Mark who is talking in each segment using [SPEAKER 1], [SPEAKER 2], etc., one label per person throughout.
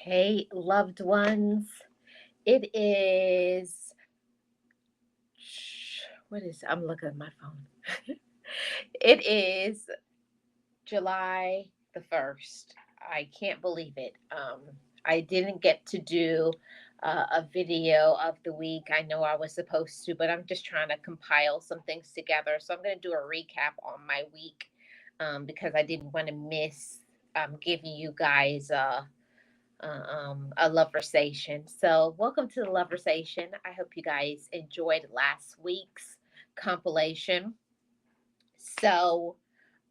[SPEAKER 1] Hey, loved ones. It is, what is, I'm looking at my phone. It is July the 1st. I can't believe it. I didn't get to do a video of the week. I know I was supposed to, but I'm just trying to compile some things together. So I'm going to do a recap on my week because I didn't want to miss giving you guys a Love-Versation. So, welcome to the Love-Versation. I hope you guys enjoyed last week's compilation. So,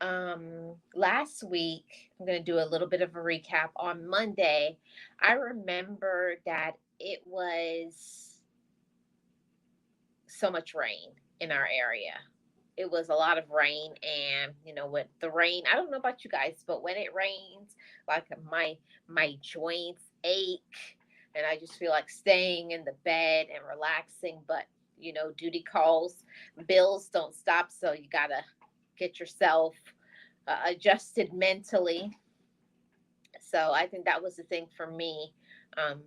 [SPEAKER 1] last week, I'm going to do a little bit of a recap. On Monday, I remember that it was so much rain in our area. It was a lot of rain, and with the rain, I don't know about you guys, but when it rains, like my joints ache, and I just feel like staying in the bed and relaxing. But duty calls, bills don't stop, so you gotta get yourself adjusted mentally. So I think that was the thing for me. um,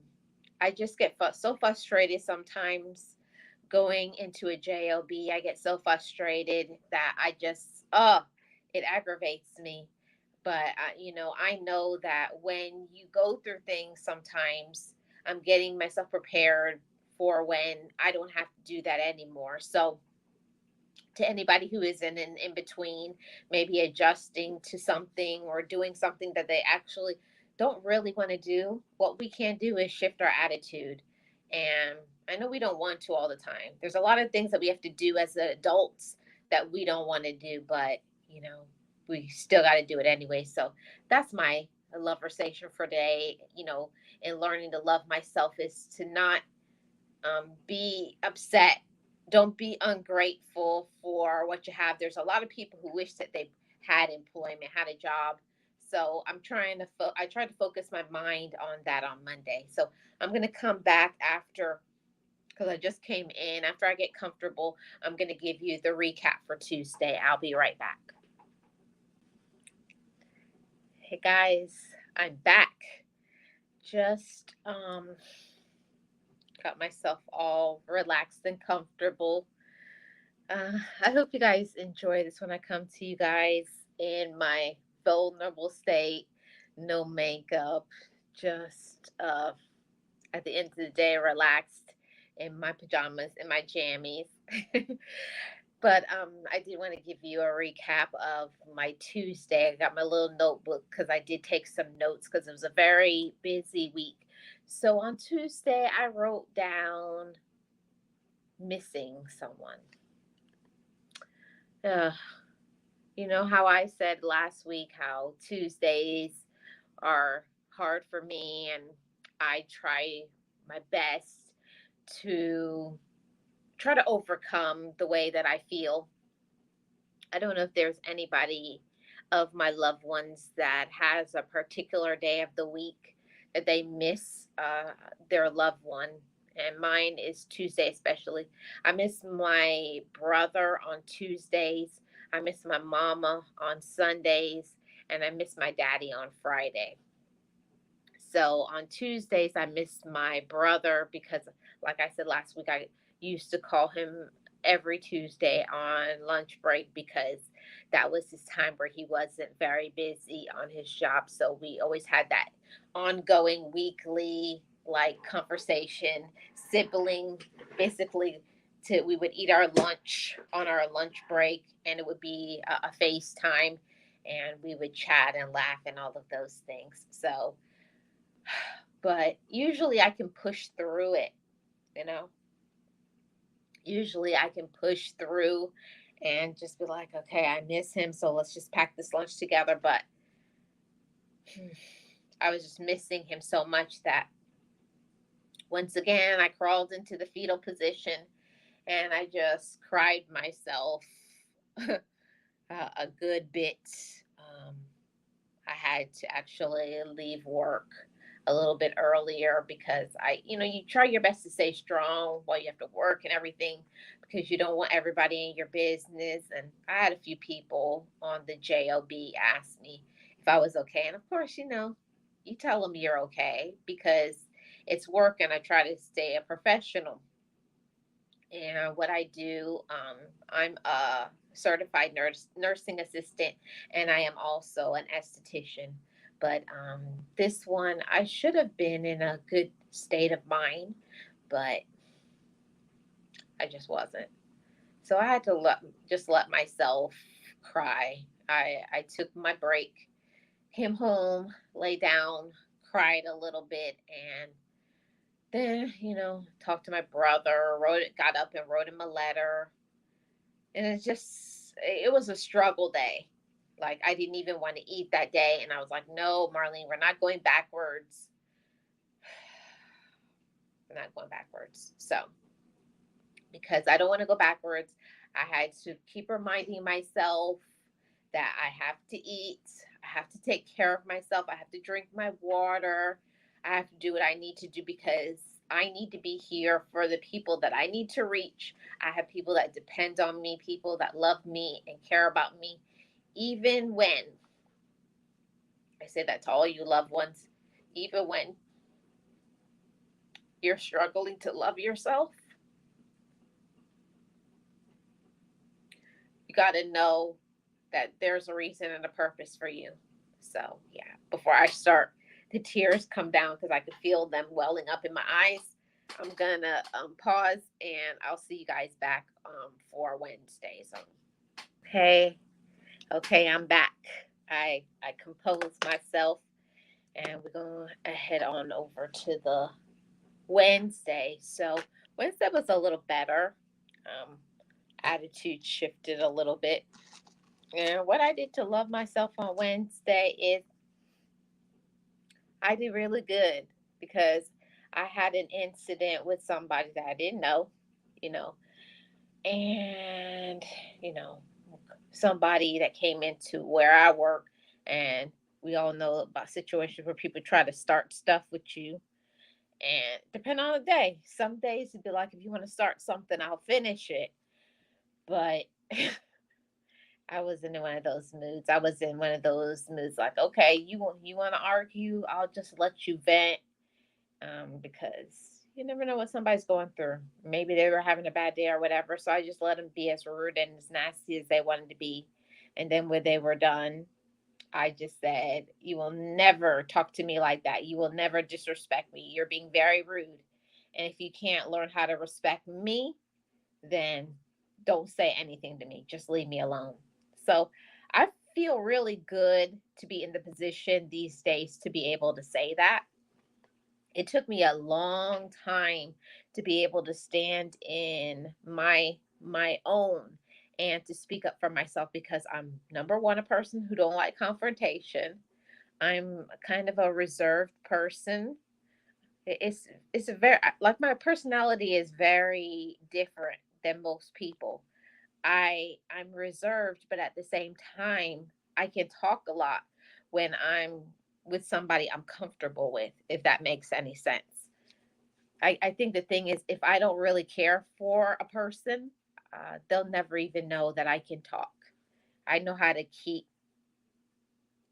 [SPEAKER 1] I just get so frustrated sometimes going into a job. I get so frustrated that I just, it aggravates me. But I know that when you go through things, sometimes I'm getting myself prepared for when I don't have to do that anymore. So to anybody who is in between, maybe adjusting to something or doing something that they actually don't really want to do, what we can do is shift our attitude. And I know we don't want to all the time. There's a lot of things that we have to do as adults that we don't want to do, but you know, we still got to do it anyway. So that's my love versation for today. And learning to love myself is to not be upset. Don't be ungrateful for what you have. There's a lot of people who wish that they had employment, had a job. So I tried to focus my mind on that on Monday. So I'm going to come back after, because I just came in. After I get comfortable, I'm going to give you the recap for Tuesday. I'll be right back. Hey guys, I'm back. Just got myself all relaxed and comfortable. I hope you guys enjoy this when I come to you guys in my vulnerable state, no makeup, just at the end of the day, relaxed in my pajamas and my jammies. But I did want to give you a recap of my Tuesday. I got my little notebook because I did take some notes because it was a very busy week. So on Tuesday, I wrote down missing someone. Uh, You know how I said last week how Tuesdays are hard for me, and I try my best to try to overcome the way that I feel. I don't know if there's anybody of my loved ones that has a particular day of the week that they miss their loved one. And mine is Tuesday, especially. I miss my brother on Tuesdays. I miss my mama on Sundays. And I miss my daddy on Friday. So on Tuesdays, I miss my brother because, like I said last week, I used to call him every Tuesday on lunch break because that was his time where he wasn't very busy on his job. So we always had that ongoing weekly like conversation, sibling, basically. We would eat our lunch on our lunch break, and it would be a FaceTime, and we would chat and laugh and all of those things. So but usually I can push through it, you know. Usually I can push through and just be like, okay, I miss him, so let's just pack this lunch together. But I was just missing him so much that once again I crawled into the fetal position and I just cried myself a good bit. Um, I had to actually leave work a little bit earlier because you try your best to stay strong while you have to work and everything because you don't want everybody in your business. And I had a few people on the job ask me if I was okay. And of course, You tell them you're okay because it's work and I try to stay a professional. And what I do, I'm a certified nursing assistant, and I am also an esthetician. But this one, I should have been in a good state of mind, but I just wasn't. So I had to just let myself cry. I took my break, came home, lay down, cried a little bit, and then, talked to my brother, got up and wrote him a letter. And it was a struggle day. Like, I didn't even want to eat that day. And I was like, no, Marlene, we're not going backwards. We're not going backwards. So, because I don't want to go backwards, I had to keep reminding myself that I have to eat. I have to take care of myself. I have to drink my water. I have to do what I need to do because I need to be here for the people that I need to reach. I have people that depend on me, people that love me and care about me, even when I say that to all you loved ones, even when you're struggling to love yourself, you got to know that there's a reason and a purpose for you. So, yeah, before I start, the tears come down because I could feel them welling up in my eyes. I'm going to pause and I'll see you guys back for Wednesday. So, okay, okay, I'm back. I composed myself and we're going to head on over to the Wednesday. So, Wednesday was a little better. Um, Attitude shifted a little bit. And what I did to love myself on Wednesday is I did really good because I had an incident with somebody that I didn't know, you know, and, you know, somebody that came into where I work. And we all know about situations where people try to start stuff with you. And depending on the day, some days it'd be like, if you want to start something, I'll finish it. But I was in one of those moods. I was in one of those moods like, okay, you want to argue? I'll just let you vent, because you never know what somebody's going through. Maybe they were having a bad day or whatever. So I just let them be as rude and as nasty as they wanted to be. And then when they were done, I just said, you will never talk to me like that. You will never disrespect me. You're being very rude. And if you can't learn how to respect me, then don't say anything to me. Just leave me alone. So I feel really good to be in the position these days to be able to say that. It took me a long time to be able to stand in my own and to speak up for myself because I'm number one a person who don't like confrontation. I'm kind of a reserved person. It's a very like my personality is very different than most people. I'm reserved, but at the same time, I can talk a lot when I'm with somebody I'm comfortable with, if that makes any sense. I think the thing is, if I don't really care for a person, they'll never even know that I can talk. I know how to keep,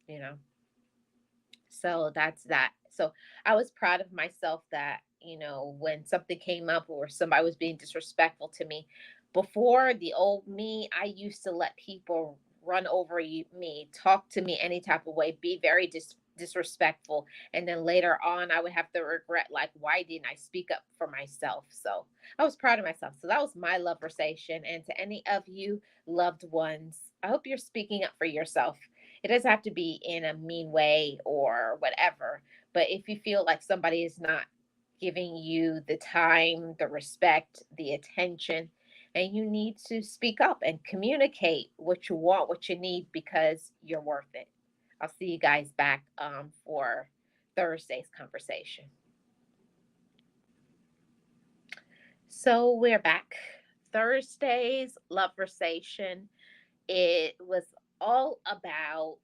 [SPEAKER 1] you know, so that's that. So I was proud of myself that, when something came up or somebody was being disrespectful to me, before the old me, I used to let people run over me, talk to me any type of way, be very disrespectful. And then later on, I would have to regret, like, why didn't I speak up for myself? So I was proud of myself. So that was my love versation. And to any of you loved ones, I hope you're speaking up for yourself. It doesn't have to be in a mean way or whatever. But if you feel like somebody is not giving you the time, the respect, the attention, and you need to speak up and communicate what you want, what you need, because you're worth it. I'll see you guys back for Thursday's conversation. So we're back. Thursday's Love-Versation. It was all about,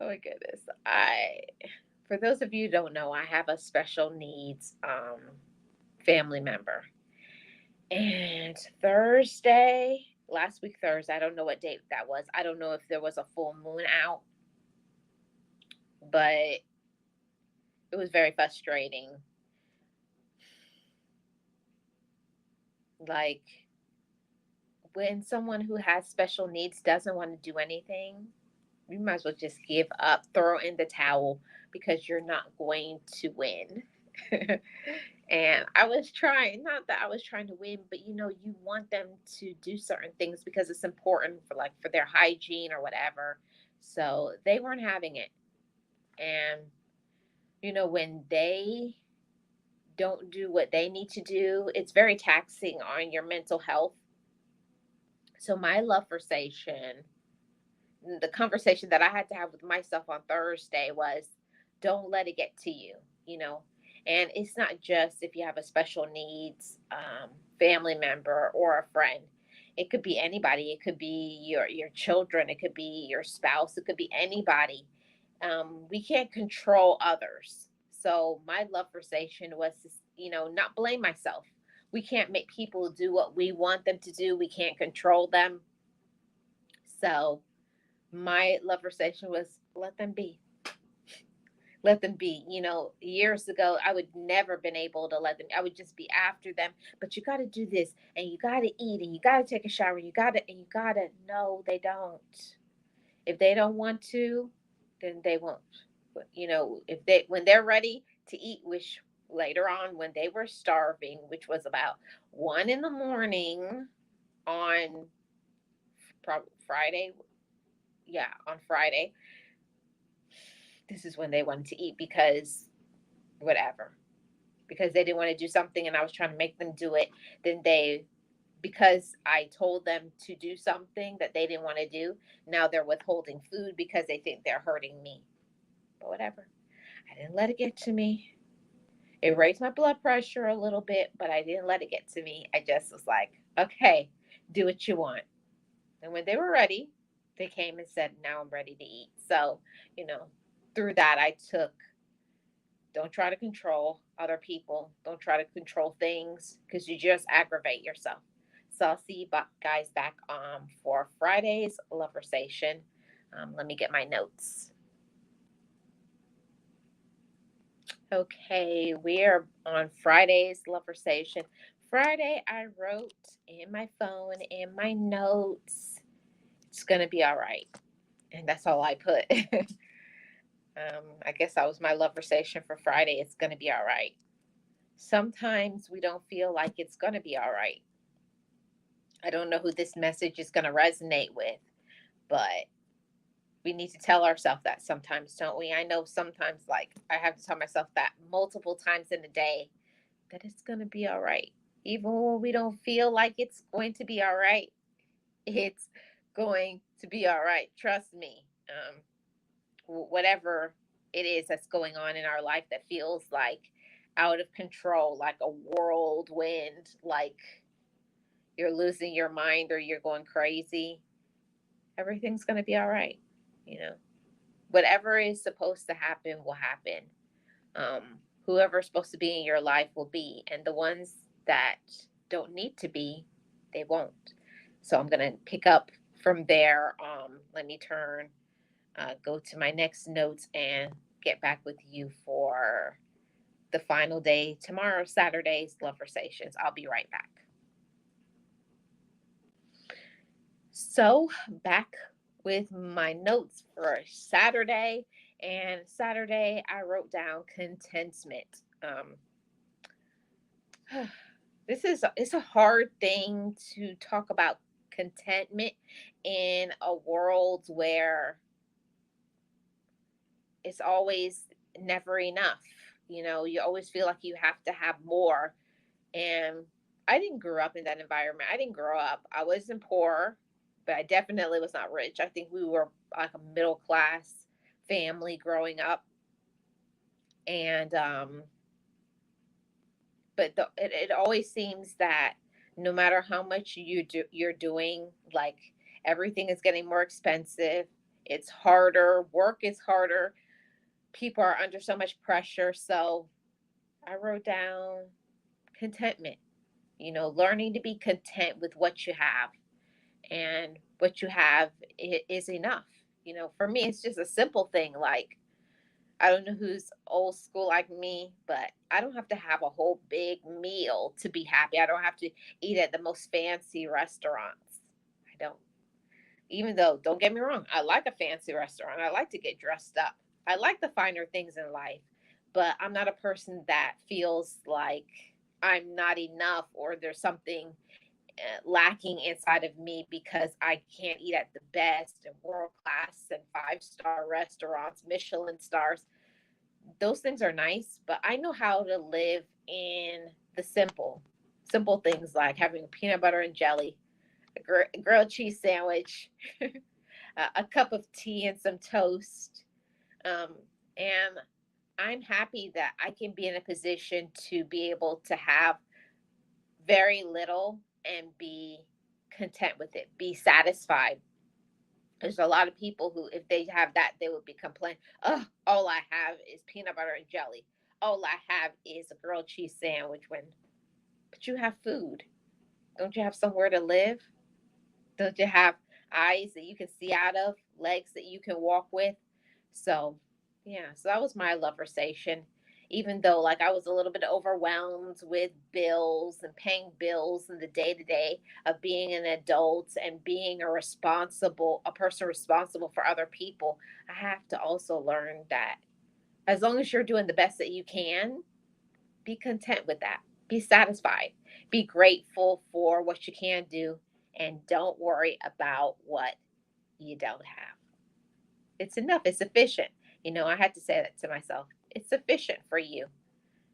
[SPEAKER 1] oh my goodness. For those of you who don't know, I have a special needs family member. And last week Thursday, I don't know what date that was. I don't know if there was a full moon out but it was very frustrating. Like when someone who has special needs doesn't want to do anything, you might as well just give up, throw in the towel because you're not going to win. And I was trying, not that I was trying to win, but you want them to do certain things because it's important for like for their hygiene or whatever. So they weren't having it. And when they don't do what they need to do, it's very taxing on your mental health. So my love versation, the conversation that I had to have with myself on Thursday was don't let it get to you, you know. And it's not just if you have a special needs family member or a friend. It could be anybody. It could be your children. It could be your spouse. It could be anybody. We can't control others. So my love versation was, not blame myself. We can't make people do what we want them to do. We can't control them. So my love versation was let them be. Let them be. Years ago I would never been able to let them. I would just be after them. But you got to do this, and you got to eat, and you got to take a shower. You got to. No, they don't. If they don't want to, then they won't. If they when they're ready to eat, which later on when they were starving, which was about 1 in the morning on Friday. Yeah, on Friday, this is when they wanted to eat because whatever, because they didn't want to do something and I was trying to make them do it. Then because I told them to do something that they didn't want to do, now they're withholding food because they think they're hurting me. But whatever. I didn't let it get to me. It raised my blood pressure a little bit, but I didn't let it get to me. I just was like, okay, do what you want. And when they were ready, they came and said, now I'm ready to eat. So, you know, through that, I took don't try to control other people. Don't try to control things because you just aggravate yourself. So I'll see you guys back for Friday's Love-Versation. Let me get my notes. Okay, we are on Friday's Love-Versation. Friday, I wrote in my phone, in my notes, it's going to be all right. And that's all I put. I guess that was my Love-Versation for Friday. It's going to be all right. Sometimes we don't feel like it's going to be all right. I don't know who this message is going to resonate with, but we need to tell ourselves that sometimes, don't we? I know sometimes, like, I have to tell myself that multiple times in a day that it's going to be all right. Even when we don't feel like it's going to be all right, it's going to be all right. Trust me. Whatever it is that's going on in our life that feels like out of control, like a whirlwind, like you're losing your mind or you're going crazy, everything's going to be all right. You know, whatever is supposed to happen will happen. Whoever's supposed to be in your life will be, and the ones that don't need to be, they won't. So I'm going to pick up from there. Let me go to my next notes and get back with you for the final day tomorrow, Saturday's Love-Versations. I'll be right back. So back with my notes for Saturday. And Saturday, I wrote down contentment. It's a hard thing to talk about contentment in a world where it's always never enough. You always feel like you have to have more. And I didn't grow up in that environment. I didn't grow up. I wasn't poor, but I definitely was not rich. I think we were like a middle class family growing up. And but it always seems that no matter how much you're doing, like everything is getting more expensive. It's harder. Work is harder. People are under so much pressure. So I wrote down contentment. Learning to be content with what you have, and what you have is enough. For me, it's just a simple thing like I don't know who's old school like me, but I don't have to have a whole big meal to be happy. I don't have to eat at the most fancy restaurants. I don't. Even though, don't get me wrong, I like a fancy restaurant. I like to get dressed up. I like the finer things in life, but I'm not a person that feels like I'm not enough or there's something lacking inside of me because I can't eat at the best and world class and 5-star restaurants, Michelin stars. Those things are nice, but I know how to live in the simple things like having peanut butter and jelly, a grilled cheese sandwich, a cup of tea, and some toast. Um, and I'm happy that I can be in a position to be able to have very little and be content with it, be satisfied. There's a lot of people who, if they have that, they would be complaining, oh, all I have is peanut butter and jelly. All I have is a grilled cheese sandwich. But you have food. Don't you have somewhere to live? Don't you have eyes that you can see out of, legs that you can walk with? So, yeah, so that was my love versation. Even though, like, I was a little bit overwhelmed with bills and paying bills and the day to day of being an adult and being a person responsible for other people, I have to also learn that as long as you're doing the best that you can, be content with that. Be satisfied. Be grateful for what you can do and don't worry about what you don't have. It's enough. It's sufficient. I had to say that to myself. It's sufficient for you.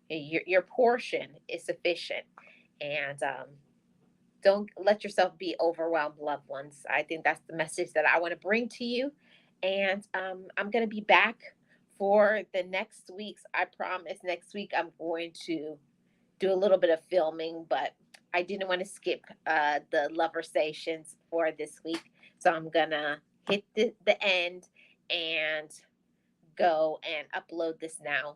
[SPEAKER 1] Your portion is sufficient. And don't let yourself be overwhelmed, loved ones. I think that's the message that I want to bring to you. And I'm going to be back for the next week's. I promise next week I'm going to do a little bit of filming, but I didn't want to skip the Love-Versations for this week. So I'm going to hit the end and go and upload this now,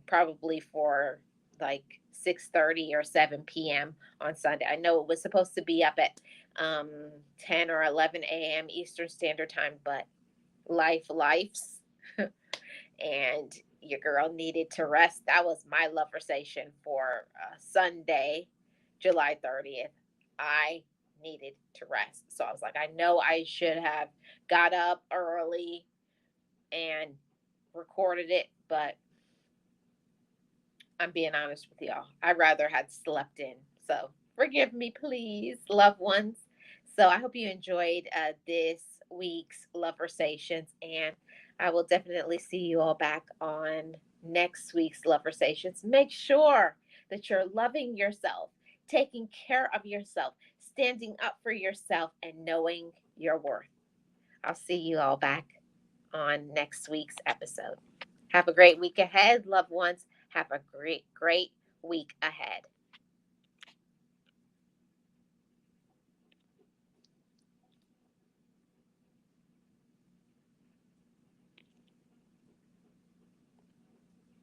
[SPEAKER 1] probably for like 6:30 or 7 p.m. on Sunday. I know it was supposed to be up at 10 or 11 a.m. Eastern Standard Time, but life's and your girl needed to rest. That was my love versation for Sunday, July 30th. I needed to rest. So I was like, I know I should have got up early and recorded it, but I'm being honest with y'all. I rather had slept in. So forgive me, please, loved ones. So I hope you enjoyed this week's Love Versations, and I will definitely see you all back on next week's Love Versations. Make sure that you're loving yourself, taking care of yourself, standing up for yourself, and knowing your worth. I'll see you all back on next week's episode. Have a great week ahead, loved ones. Have a great week ahead.